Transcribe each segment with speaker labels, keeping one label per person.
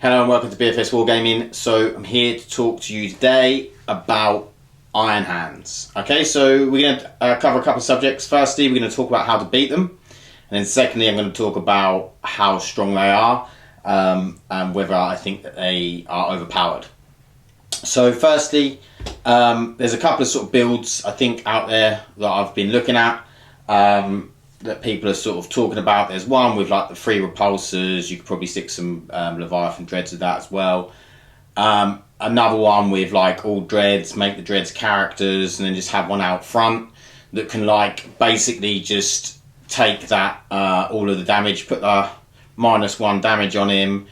Speaker 1: Hello and welcome to BFS Wargaming. So I'm here to talk to you today about Iron Hands. Okay, so we're going to cover a couple of subjects. Firstly, we're going to talk about how to beat them. And then secondly, I'm going to talk about how strong they are and whether I think that they are overpowered. So firstly, there's a couple of sort of builds I think out there that I've been looking at that people are sort of talking about. There's one with like the 3 repulsors. You could probably stick some Leviathan dreads with that as well. Another one with like all dreads, make the dreads characters, and then just have one out front that can like basically just take that all of the damage, put the -1 damage on him,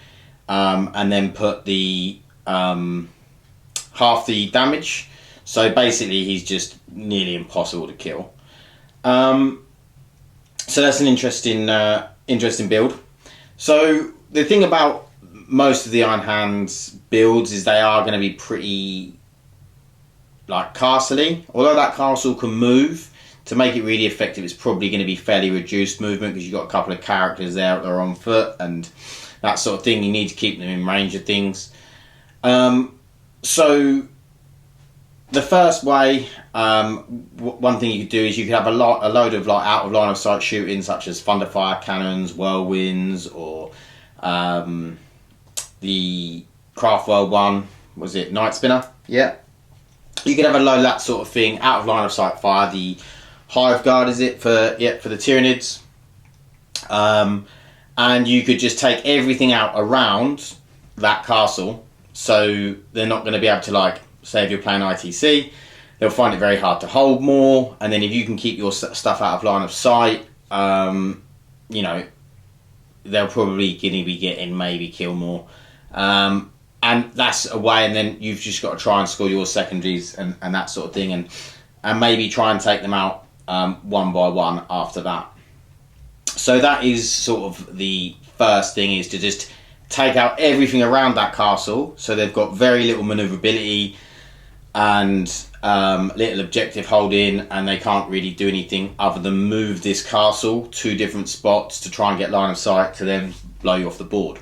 Speaker 1: and then put the half the damage. So basically he's just nearly impossible to kill. So that's an interesting build. So the thing about most of the Iron Hands builds is they are going to be pretty like castle-y. Although that castle can move, to make it really effective it's probably going to be fairly reduced movement because you've got a couple of characters there that are on foot and that sort of thing. You need to keep them in range of things. So the first way, one thing you could do is you could have a load of like out of line of sight shooting, such as thunderfire cannons, whirlwinds, or the Craftworld one, was it Night Spinner? Yeah. You could have a load of that sort of thing, out of line of sight fire. The Hive Guard is it for the Tyranids, and you could just take everything out around that castle, so they're not going to be able to, like, say if you're playing ITC, they'll find it very hard to hold more, and then if you can keep your stuff out of line of sight, you know, they'll probably be getting maybe kill more. And that's a way, and then you've just got to try and score your secondaries and that sort of thing, and maybe try and take them out one by one after that. So that is sort of the first thing, is to just take out everything around that castle, so they've got very little maneuverability and little objective holding, and they can't really do anything other than move this castle to different spots to try and get line of sight to then blow you off the board.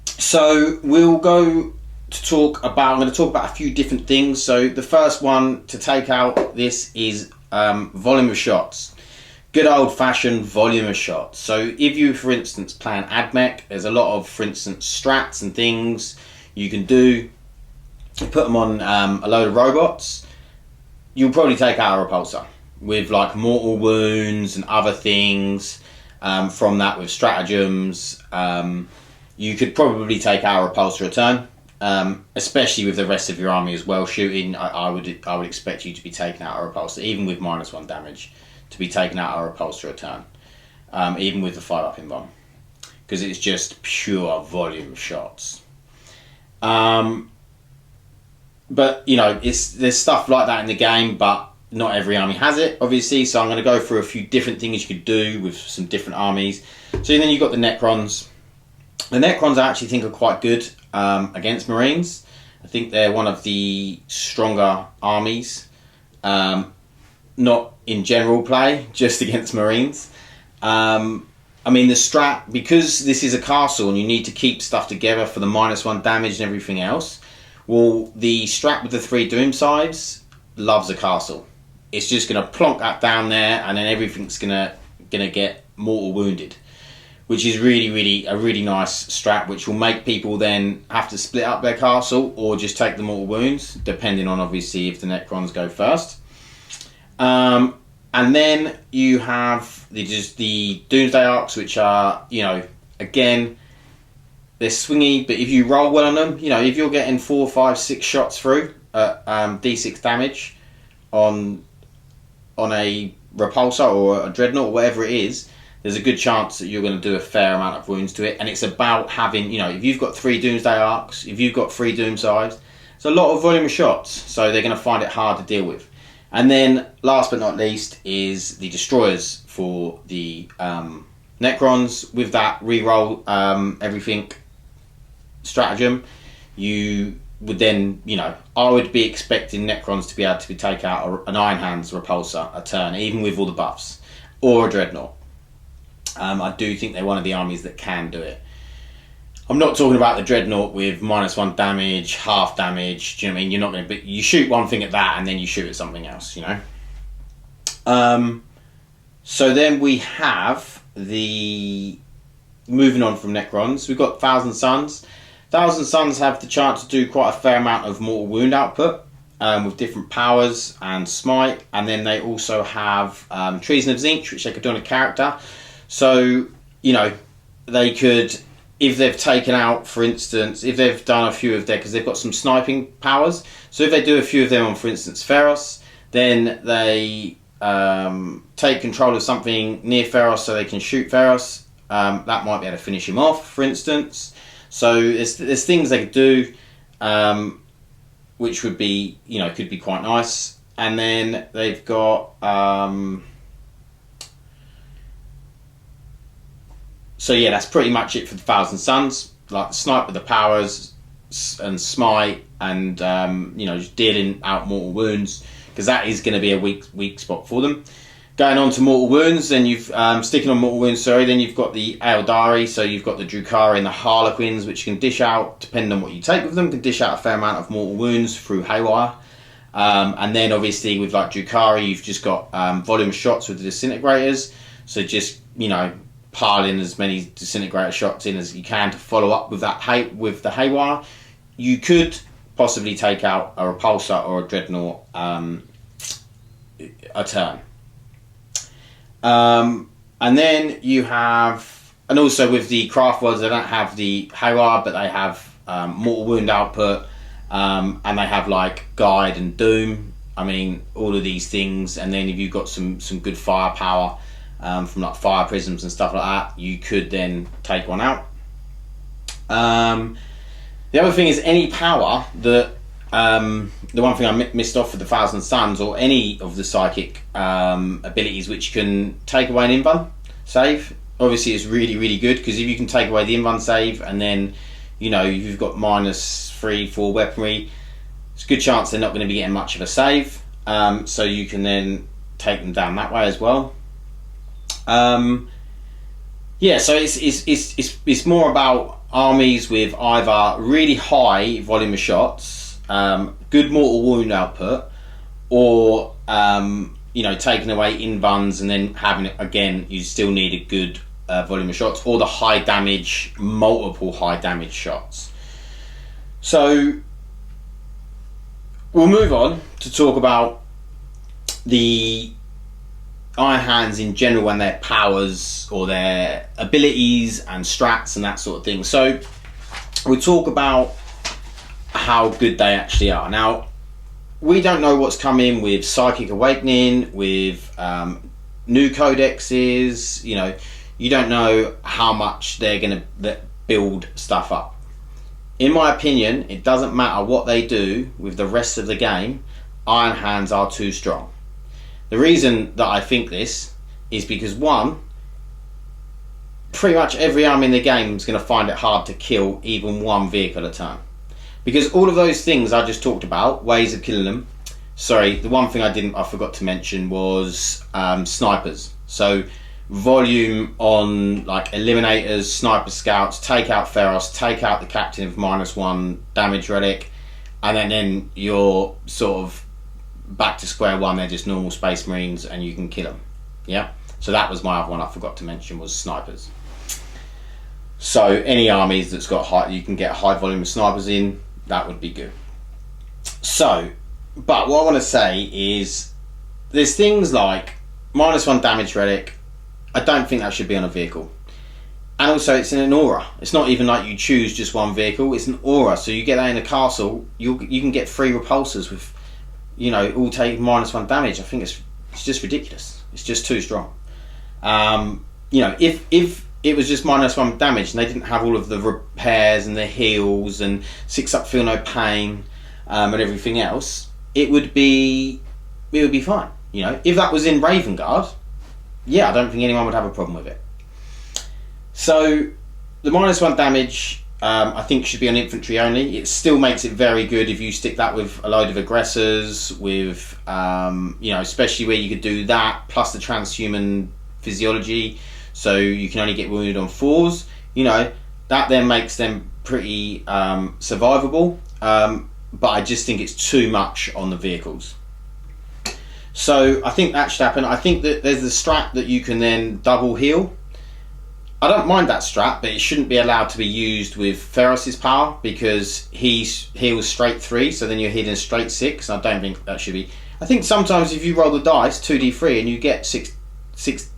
Speaker 1: So we'll go to talk about, I'm going to talk about a few different things. So the first one to take out this is volume of shots. Good old-fashioned volume of shots. So if you, for instance, play an AdMech, there's a lot of, for instance, strats and things you can do. You put them on a load of robots, you'll probably take out a repulsor with like mortal wounds and other things from that with stratagems. You could probably take out a repulsor a turn, especially with the rest of your army as well shooting. I would expect you to be taking out a repulsor, even with -1 damage, to be taking out a repulsor a turn, even with the 5-up in bomb, because it's just pure volume shots. But you know, there's stuff like that in the game, but not every army has it, obviously. So I'm going to go through a few different things you could do with some different armies. So then you've got the Necrons. The Necrons I actually think are quite good against Marines. I think they're one of the stronger armies, not in general play, just against Marines. I mean, the strat, because this is a castle and you need to keep stuff together for the -1 damage and everything else, well, the strat with the 3 doom sides loves a castle. It's just going to plonk that down there, and then everything's gonna get mortal wounded, which is really a really nice strat, which will make people then have to split up their castle or just take the mortal wounds, depending on obviously if the Necrons go first. And then you have the Doomsday Arcs, which are, you know, again, they're swingy, but if you roll well on them, you know, if you're getting 4, 5, 6 shots through D6 damage on a repulsor or a dreadnought or whatever it is, there's a good chance that you're going to do a fair amount of wounds to it. And it's about having, you know, if you've got 3 Doomsday Arcs, if you've got 3 Doom Sides, it's a lot of volume of shots, so they're going to find it hard to deal with. And then, last but not least, is the Destroyers for the Necrons. With that reroll everything stratagem, you would then, you know, I would be expecting Necrons to be able to take out an Iron Hands repulsor a turn, even with all the buffs, or a Dreadnought. I do think they're one of the armies that can do it. I'm not talking about the dreadnought with -1 damage, half damage. Do you know what I mean? You're not going to. You shoot one thing at that, and then you shoot at something else. You know. So then we have the moving on from Necrons. We've got Thousand Suns. Thousand Suns have the chance to do quite a fair amount of mortal wound output with different powers and smite, and then they also have Treason of Zinch, which they could do on a character. So you know they could. If they've taken out, for instance, if they've done a few of their, because they've got some sniping powers, so if they do a few of them on, for instance, Feros, then they take control of something near Feros so they can shoot Feros. That might be able to finish him off, for instance. So there's things they could do, which would be, you know, could be quite nice. And then they've got... So yeah, that's pretty much it for the Thousand Suns. Like the snipe with the powers and smite, and you know, just dealing out mortal wounds, because that is going to be a weak spot for them. Going on to mortal wounds, then you've sticking on mortal wounds. Sorry, then you've got the Eldari. So you've got the Drukhari and the Harlequins, which can dish out, depending on what you take with them, can dish out a fair amount of mortal wounds through haywire. And then obviously with like Drukhari, you've just got volume shots with the disintegrators. So just, you know, pile in as many disintegrator shots in as you can to follow up with that with the haywire. You could possibly take out a repulsor or a dreadnought a turn. And then you have, and also with the craft worlds, they don't have the haywire, but they have mortal wound output, and they have like guide and doom. I mean, all of these things. And then if you've got some good firepower from like fire prisms and stuff like that, you could then take one out. The other thing is any power that the one thing I missed off for the Thousand Suns, or any of the psychic abilities which can take away an invuln save, obviously is really good, because if you can take away the invuln save and then, you know, you've got -3, 4 weaponry, it's a good chance they're not going to be getting much of a save, so you can then take them down that way as well. Yeah, so it's more about armies with either really high volume of shots, good mortal wound output, or you know, taking away invulns and then having, again, you still need a good volume of shots, or the high damage, multiple high damage shots. So we'll move on to talk about the Iron Hands in general and their powers or their abilities and strats and that sort of thing. So we'll talk about how good they actually are. Now, we don't know what's coming with Psychic Awakening, with new codexes. You know, you don't know how much they're going to build stuff up. In my opinion, it doesn't matter what they do with the rest of the game, Iron Hands are too strong. The reason that I think this is because, one, pretty much every army in the game is going to find it hard to kill even one vehicle at a time. Because all of those things I just talked about, ways of killing them. Sorry, the one thing I forgot to mention was snipers. So volume on like eliminators, sniper scouts, take out Feros, take out the captain of -1 damage relic, and then you're sort of back to square one. They're just normal space marines and you can kill them. Yeah, so that was my other one I forgot to mention, was snipers. So any armies that's got high, you can get a high volume of snipers in, that would be good. So, but what I want to say is there's things like -1 damage relic. I don't think that should be on a vehicle. And also it's in an aura. It's not even like you choose just one vehicle, it's an aura. So you get that in a castle, you can get 3 repulsors with, you know, all take -1 damage. I think it's just ridiculous. It's just too strong. You know, if it was just -1 damage and they didn't have all of the repairs and the heals and 6 up feel no pain and everything else, it would be fine. You know, if that was in Raven Guard, yeah, I don't think anyone would have a problem with it. So the -1 damage, I think, should be on infantry only. It still makes it very good if you stick that with a load of aggressors, with you know, especially where you could do that plus the transhuman physiology, so you can only get wounded on 4s. You know, that then makes them pretty survivable, but I just think it's too much on the vehicles. So I think that should happen. I think that there's the strat that you can then double heal. I don't mind that strat, but it shouldn't be allowed to be used with Feros's power, because he heals straight 3, so then you're healing straight 6. I don't think that should be. I think sometimes if you roll the dice 2d3 and you get six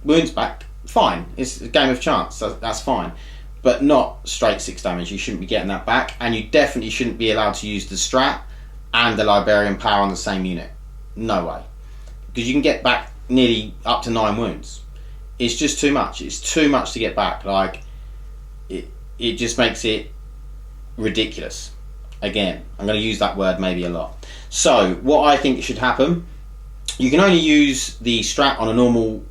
Speaker 1: wounds back, fine. It's a game of chance. That's fine, but not straight 6 damage. You shouldn't be getting that back, and you definitely shouldn't be allowed to use the strat and the Librarian power on the same unit. No way, because you can get back nearly up to 9 wounds. It's just too much. It's too much to get back. Like, it just makes it ridiculous. Again, I'm going to use that word maybe a lot. So what I think should happen, you can only use the strat on a normal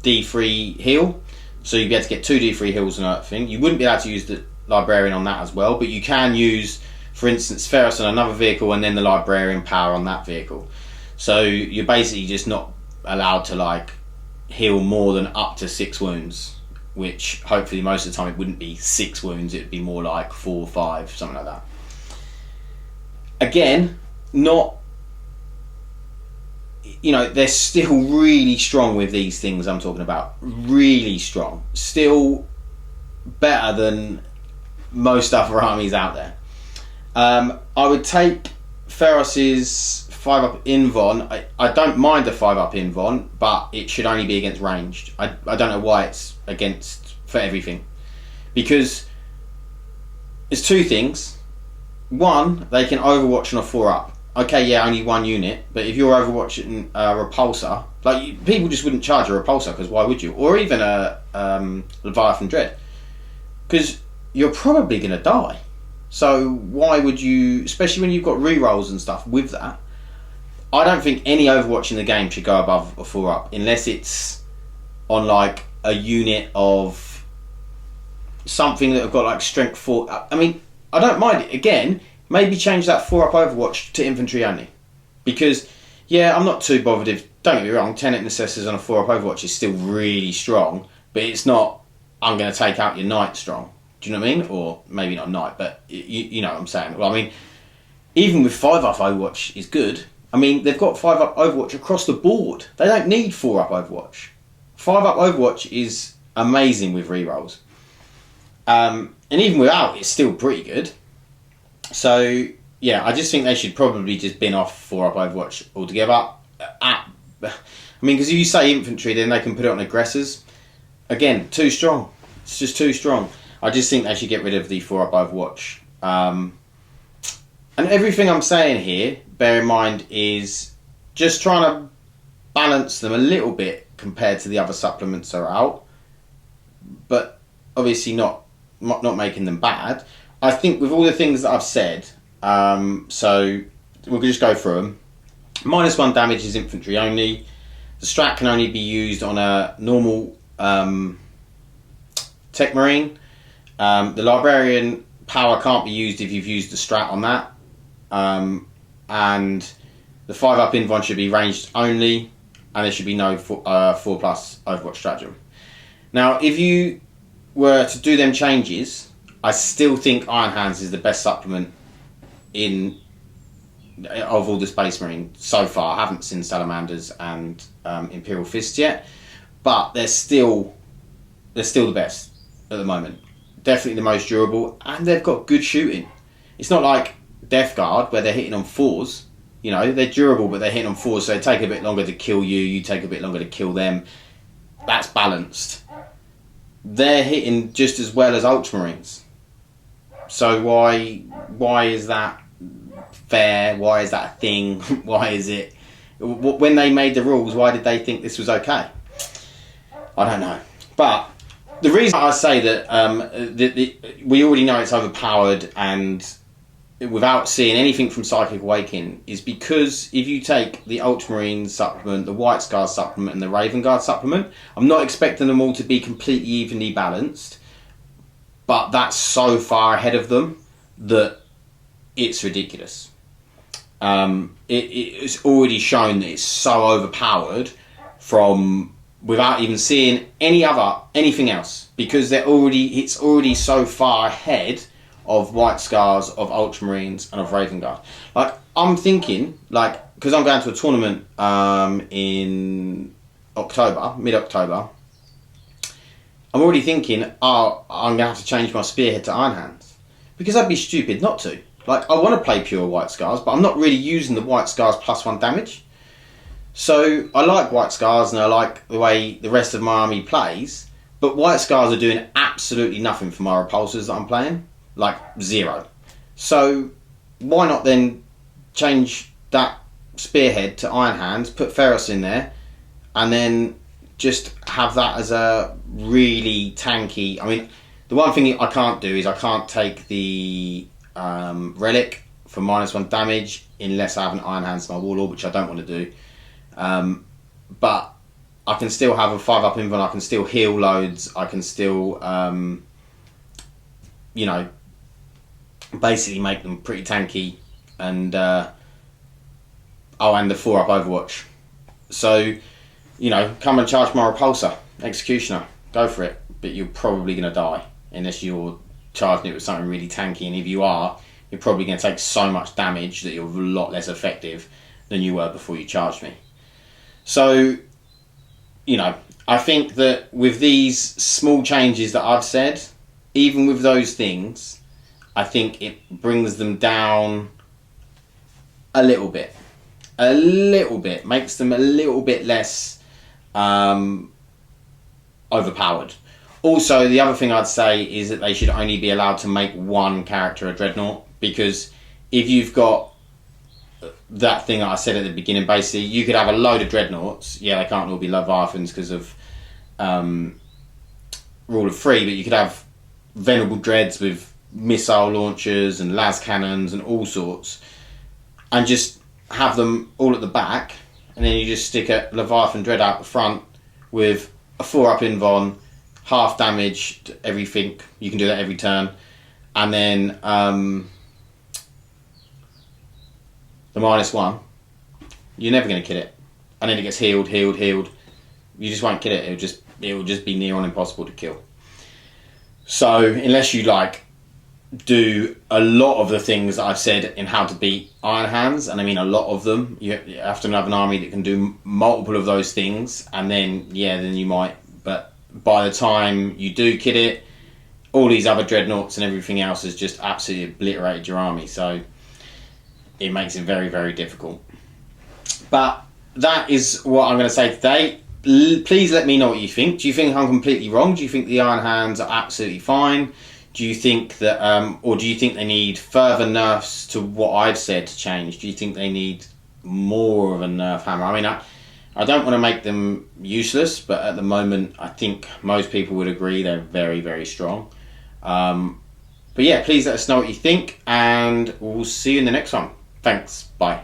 Speaker 1: D3 heal, so you'd be able to get 2 D3 heals and that thing. You wouldn't be able to use the Librarian on that as well, but you can use, for instance, Feros on another vehicle and then the Librarian power on that vehicle. So you're basically just not allowed to like heal more than up to 6 wounds, which hopefully most of the time it wouldn't be 6 wounds, it would be more like 4 or 5, something like that. Again, not, you know, they're still really strong with these things I'm talking about. Really strong. Still better than most other armies out there. I would take Feros's 5-up Invon. I don't mind the 5-up Invon, but it should only be against ranged. I don't know why it's against for everything. Because there's 2 things. One, they can overwatch on a 4-up. Okay, yeah, only 1 unit, but if you're overwatching a repulsor, like, people just wouldn't charge a repulsor, because why would you? Or even a Leviathan Dread, because you're probably going to die. So why would you, especially when you've got rerolls and stuff with that. I don't think any overwatch in the game should go above a 4-up, unless it's on like a unit of something that have got like strength 4. I mean, I don't mind it. Again, maybe change that 4-up overwatch to infantry only, because yeah, I'm not too bothered if, don't get me wrong, Tenet Necessors on a 4-up overwatch is still really strong, but it's not, I'm going to take out your knight strong. Do you know what I mean? Or maybe not knight, but you know what I'm saying. Well, I mean, even with 5-up overwatch is good. I mean, they've got 5-up overwatch across the board. They don't need 4-up overwatch. 5-up overwatch is amazing with rerolls. And even without, it's still pretty good. So yeah, I just think they should probably just bin off 4-up overwatch altogether. I mean, because if you say infantry, then they can put it on aggressors. Again, too strong. It's just too strong. I just think they should get rid of the 4-up overwatch. And everything I'm saying here, bear in mind, is just trying to balance them a little bit compared to the other supplements that are out, but obviously not making them bad. I think with all the things that I've said, so we'll just go through them. -1 damage is infantry only. The strat can only be used on a normal tech marine. The Librarian power can't be used if you've used the strat on that. And the 5-up Invon should be ranged only, and there should be no 4+ overwatch stratagem. Now, if you were to do them changes, I still think Iron Hands is the best supplement of all the Space Marine so far. I haven't seen Salamanders and Imperial Fists yet, but they're still the best at the moment. Definitely the most durable, and they've got good shooting. It's not like Death Guard where they're hitting on 4s. You know, they're durable, but they're hitting on 4s, so they take a bit longer to kill you. You take a bit longer to kill them. That's balanced. They're hitting just as well as Ultramarines. So why is that fair? Why is that a thing? Why is it? When they made the rules, why did they think this was okay? I don't know. But the reason I say that we already know it's overpowered and without seeing anything from Psychic Awakening is because if you take the Ultramarine supplement, the White Scar supplement and the Raven Guard supplement, I'm not expecting them all to be completely evenly balanced, but that's so far ahead of them that it's ridiculous. It's already shown that it's so overpowered from without even seeing anything else, because it's already so far ahead of White Scars, of Ultramarines, and of Raven Guard. Like, I'm thinking, like, because I'm going to a tournament in October, mid-October, I'm already thinking, oh, I'm going to have to change my Spearhead to Iron Hands, because I'd be stupid not to. Like, I want to play pure White Scars, but I'm not really using the White Scars +1 damage. So I like White Scars, and I like the way the rest of my army plays, but White Scars are doing absolutely nothing for my repulsors that I'm playing. Like, 0. So why not then change that Spearhead to Iron Hands, put Ferrous in there, and then just have that as a really tanky... I mean, the one thing I can't do is I can't take the Relic for -1 damage unless I have an Iron Hands to my Warlord, which I don't want to do. But I can still have a 5-up invuln, I can still heal loads, I can still, you know, basically make them pretty tanky, and oh, and the 4-up Overwatch. So, you know, come and charge my Repulsor, Executioner, go for it, but you're probably going to die unless you're charging it with something really tanky, and if you are, you're probably going to take so much damage that you're a lot less effective than you were before you charged me. So, you know, I think that with these small changes that I've said, even with those things, I think it brings them down a little bit. A little bit. Makes them a little bit less overpowered. Also, the other thing I'd say is that they should only be allowed to make one character a Dreadnought, because if you've got that thing that I said at the beginning, basically, you could have a load of Dreadnoughts. Yeah, they can't all be Leviathans because of rule of 3, but you could have Venerable Dreads with missile launchers and las cannons and all sorts, and just have them all at the back, and then you just stick a Leviathan Dread out the front with a 4-up invuln, half damage to everything. You can do that every turn, and then the -1, you're never going to kill it, and then it gets healed. You just won't kill it. It will just be near on impossible to kill. So unless you like do a lot of the things that I've said in how to beat Iron Hands, and I mean a lot of them, you have to have an army that can do multiple of those things, and then then you might. But by the time you do kit it, all these other Dreadnoughts and everything else has just absolutely obliterated your army. So it makes it very, very difficult. But that is what I'm going to say today. Please let me know what you think. Do you think I'm completely wrong? Do you think the Iron Hands are absolutely fine? Do you think that, or do you think they need further nerfs to what I've said to change? Do you think they need more of a nerf hammer? I mean, I don't want to make them useless, but at the moment, I think most people would agree they're very, very strong. But yeah, please let us know what you think, and we'll see you in the next one. Thanks. Bye.